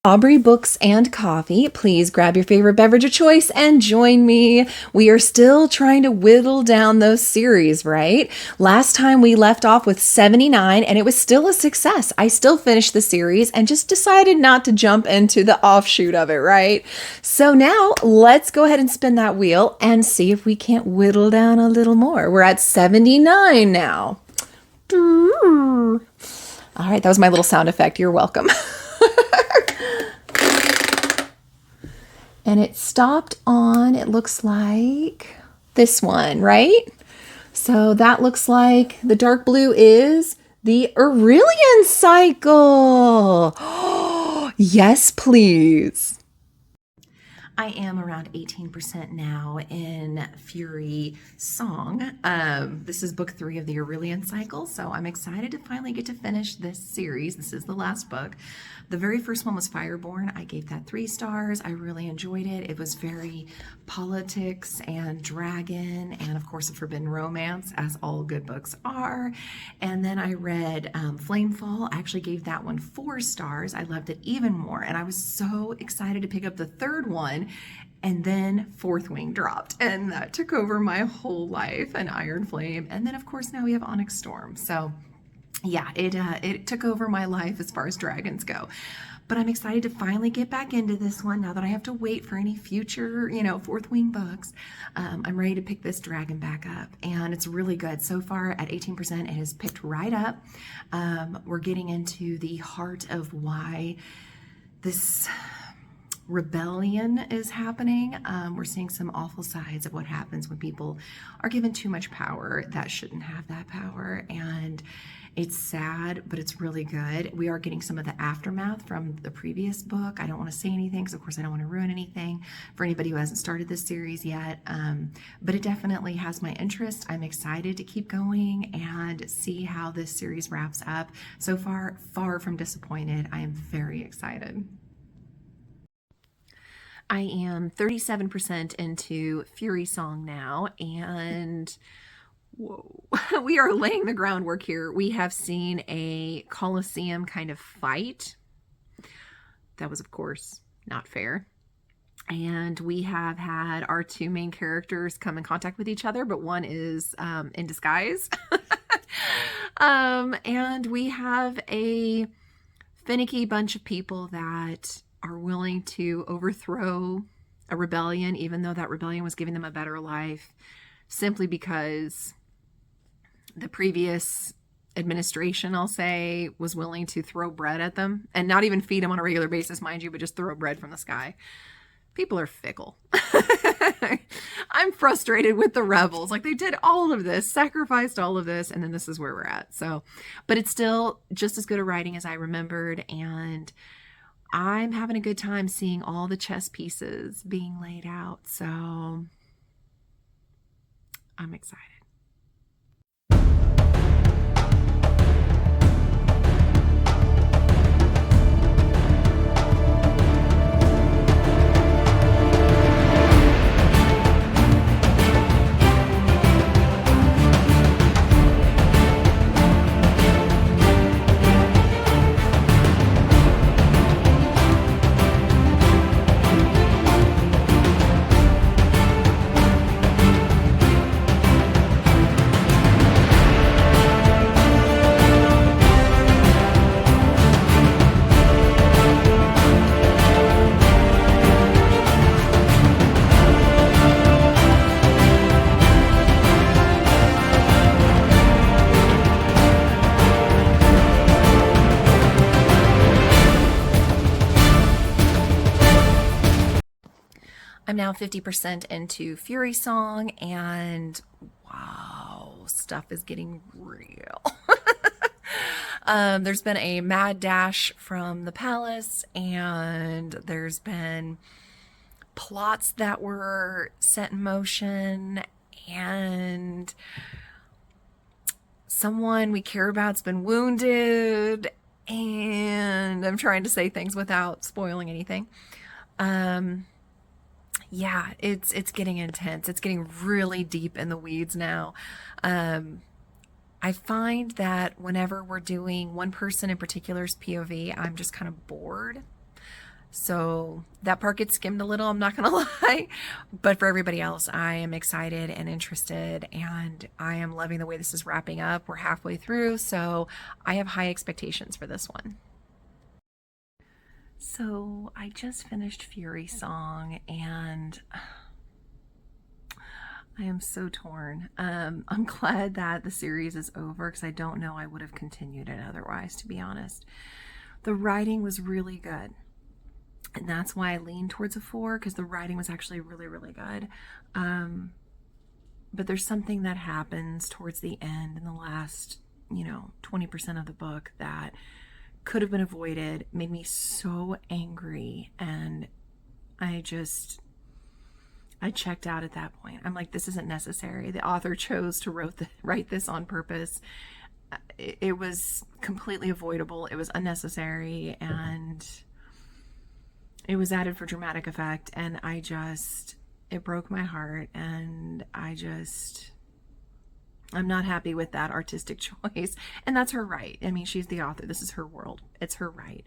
Aubrey Books and Coffee. Please grab your favorite beverage of choice and join me. We are still trying to whittle down those series, right? Last time we left off with 79 and it was still a success. I still finished the series and just decided not to jump into the offshoot of it, right? So now let's go ahead and spin that wheel and see if we can't whittle down a little more. We're at 79 now. All right, that was my little sound effect. You're welcome. And it stopped on, it looks like this one, right? So that looks like the dark blue is the Aurelian cycle. Yes, please. I am around 18% now in Fury Song. This is book 3 of the Aurelian cycle, so I'm excited to finally get to finish this series. This is the last book. The very first one was Fireborn. I gave that 3 stars. I really enjoyed it. It was very politics and dragon and, of course, a forbidden romance, as all good books are. And then I read Flamefall. I actually gave that one 4 stars. I loved it even more, and I was so excited to pick up the third one. And then Fourth Wing dropped, and that took over my whole life, and Iron Flame. And then, of course, now we have Onyx Storm. So yeah, it took over my life as far as dragons go. But I'm excited to finally get back into this one now that I have to wait for any future, Fourth Wing books. I'm ready to pick this dragon back up, and it's really good. So far at 18%, it has picked right up. We're getting into the heart of why this rebellion is happening. We're seeing some awful sides of what happens when people are given too much power that shouldn't have that power, and it's sad, but it's really good. We are getting some of the aftermath from the previous book. I don't want to say anything because, of course, I don't want to ruin anything for anybody who hasn't started this series yet, but it definitely has my interest. I'm excited to keep going and see how this series wraps up. So far from disappointed. I am very excited. I am 37% into Fury Song now, and whoa, we are laying the groundwork here. We have seen a Colosseum kind of fight. That was, of course, not fair. And we have had our 2 main characters come in contact with each other, but one is in disguise. And we have a finicky bunch of people that are willing to overthrow a rebellion, even though that rebellion was giving them a better life, simply because the previous administration, I'll say, was willing to throw bread at them, and not even feed them on a regular basis, mind you, but just throw bread from the sky. People are fickle. I'm frustrated with the rebels. Like, they did all of this, sacrificed all of this, and then this is where we're at. So, but it's still just as good a writing as I remembered, and I'm having a good time seeing all the chess pieces being laid out. So I'm excited. I'm now 50% into Fury Song, and wow, stuff is getting real. There's been a mad dash from the palace, and there's been plots that were set in motion, and someone we care about's been wounded, and I'm trying to say things without spoiling anything. Yeah, it's getting intense. It's getting really deep in the weeds now. I find that whenever we're doing one person in particular's POV, I'm just kind of bored. So that part gets skimmed a little, I'm not gonna lie. But for everybody else, I am excited and interested, and I am loving the way this is wrapping up. We're halfway through, so I have high expectations for this one. So I just finished Fury Song, and I am so torn. I'm glad that the series is over, because I don't know I would have continued it otherwise, to be honest. The writing was really good, and that's why I leaned towards a 4, because the writing was actually really, really good. But there's something that happens towards the end in the last, 20% of the book that could have been avoided, made me so angry, and I checked out at that point. I'm like, this isn't necessary. The author chose to write this on purpose. It was completely avoidable. It was unnecessary, and it was added for dramatic effect, and it broke my heart, and I'm not happy with that artistic choice. And that's her right. I mean, she's the author. This is her world. It's her right.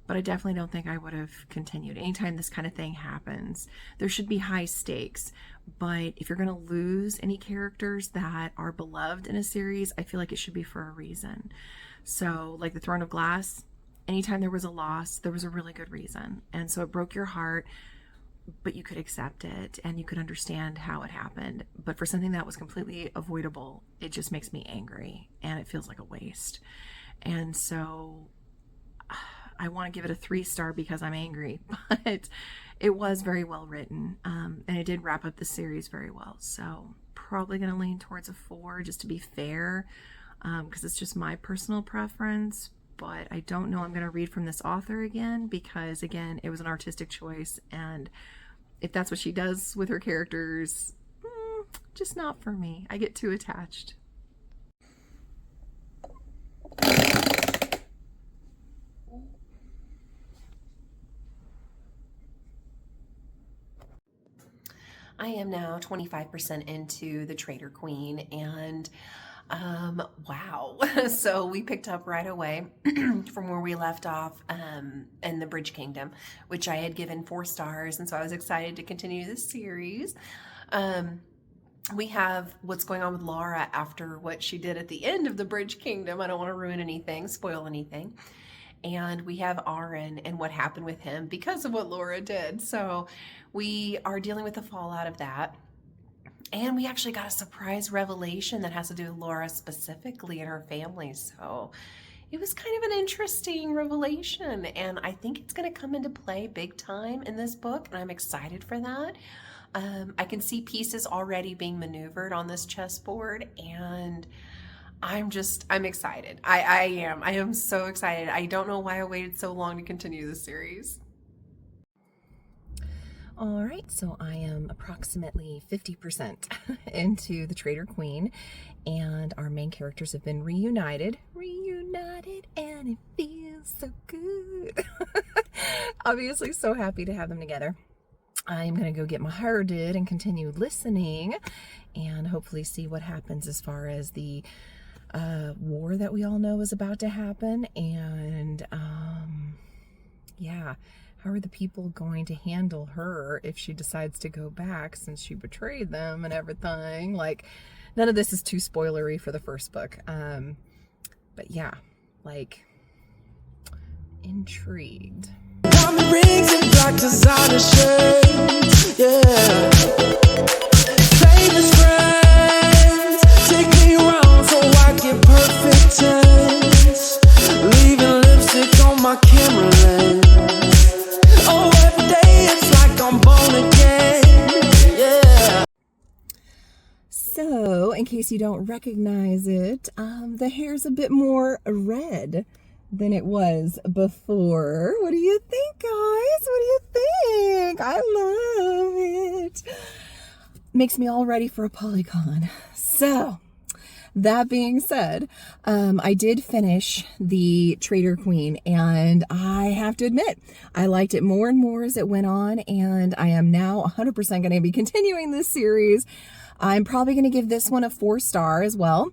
But I definitely don't think I would have continued. Anytime this kind of thing happens, there should be high stakes. But if you're going to lose any characters that are beloved in a series, I feel like it should be for a reason. So, like the Throne of Glass, anytime there was a loss, there was a really good reason. And so it broke your heart, but you could accept it and you could understand how it happened. But for something that was completely avoidable, it just makes me angry, and it feels like a waste. And so I want to give it a 3-star because I'm angry, but it was very well written, and it did wrap up the series very well. So probably going to lean towards a 4 just to be fair, because it's just my personal preference. But I don't know I'm going to read from this author again, because again, it was an artistic choice, and if that's what she does with her characters, just not for me. I get too attached. I am now 25% into The Traitor Queen, and wow. So we picked up right away from where we left off in the Bridge Kingdom, which I had given 4 stars, and so I was excited to continue this series. We have what's going on with Laura after what she did at the end of the Bridge Kingdom. I don't want to ruin anything, spoil anything. And we have Aaron and what happened with him because of what Laura did. So we are dealing with the fallout of that. And we actually got a surprise revelation that has to do with Laura specifically and her family. So it was kind of an interesting revelation, and I think it's going to come into play big time in this book, and I'm excited for that. I can see pieces already being maneuvered on this chessboard, and I'm excited. I am so excited. I don't know why I waited so long to continue the series. All right, so I am approximately 50% into The Traitor Queen, and our main characters have been reunited, and it feels so good. Obviously, so happy to have them together. I'm going to go get my hair did and continue listening, and hopefully see what happens as far as the war that we all know is about to happen, and yeah, how are the people going to handle her if she decides to go back, since she betrayed them and everything? Like, none of this is too spoilery for the first book, but yeah, like, intrigued. Diamond rings and black designer shades, yeah. Famous friends take me around so I get perfect tense, leaving lipstick on my camera lens. Oh, every day it's like I'm born again, yeah. So, in case you don't recognize it, the hair's a bit more red than it was before. What do you think, guys? What do you think? I love it. Makes me all ready for a Polycon. So, that being said, I did finish The Traitor Queen, and I have to admit, I liked it more and more as it went on, and I am now 100% going to be continuing this series. I'm probably going to give this one a 4-star as well.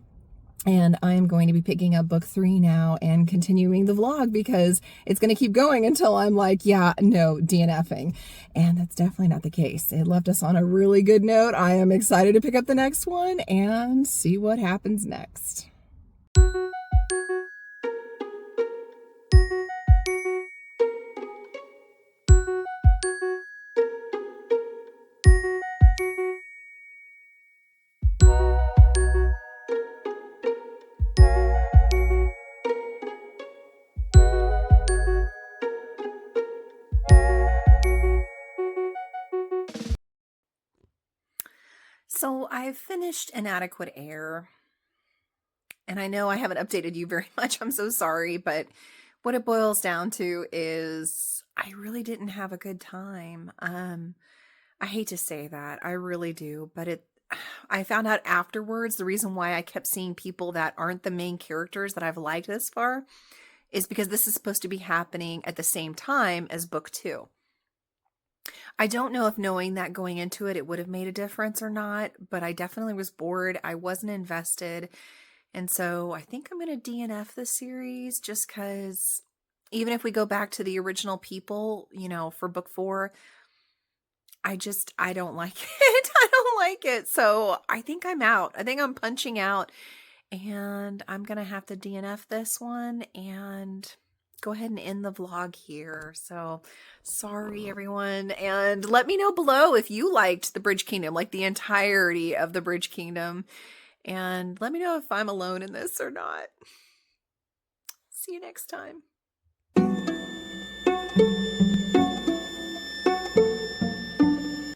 And I'm going to be picking up book 3 now and continuing the vlog because it's going to keep going until I'm like, yeah, no, DNFing. And that's definitely not the case. It left us on a really good note. I am excited to pick up the next one and see what happens next. So I've finished Inadequate Air, and I know I haven't updated you very much. I'm so sorry, but what it boils down to is I really didn't have a good time. I hate to say that, I really do, but I found out afterwards the reason why I kept seeing people that aren't the main characters that I've liked this far is because this is supposed to be happening at the same time as book 2. I don't know if knowing that going into it, it would have made a difference or not, but I definitely was bored. I wasn't invested. And so I think I'm going to DNF this series just because even if we go back to the original people, you know, for book 4, I don't like it. I don't like it. So I think I'm out. I think I'm punching out and I'm going to have to DNF this one and go ahead and end the vlog here. So sorry everyone. And let me know below if you liked the Bridge Kingdom, like the entirety of the Bridge Kingdom. And let me know if I'm alone in this or not. See you next time.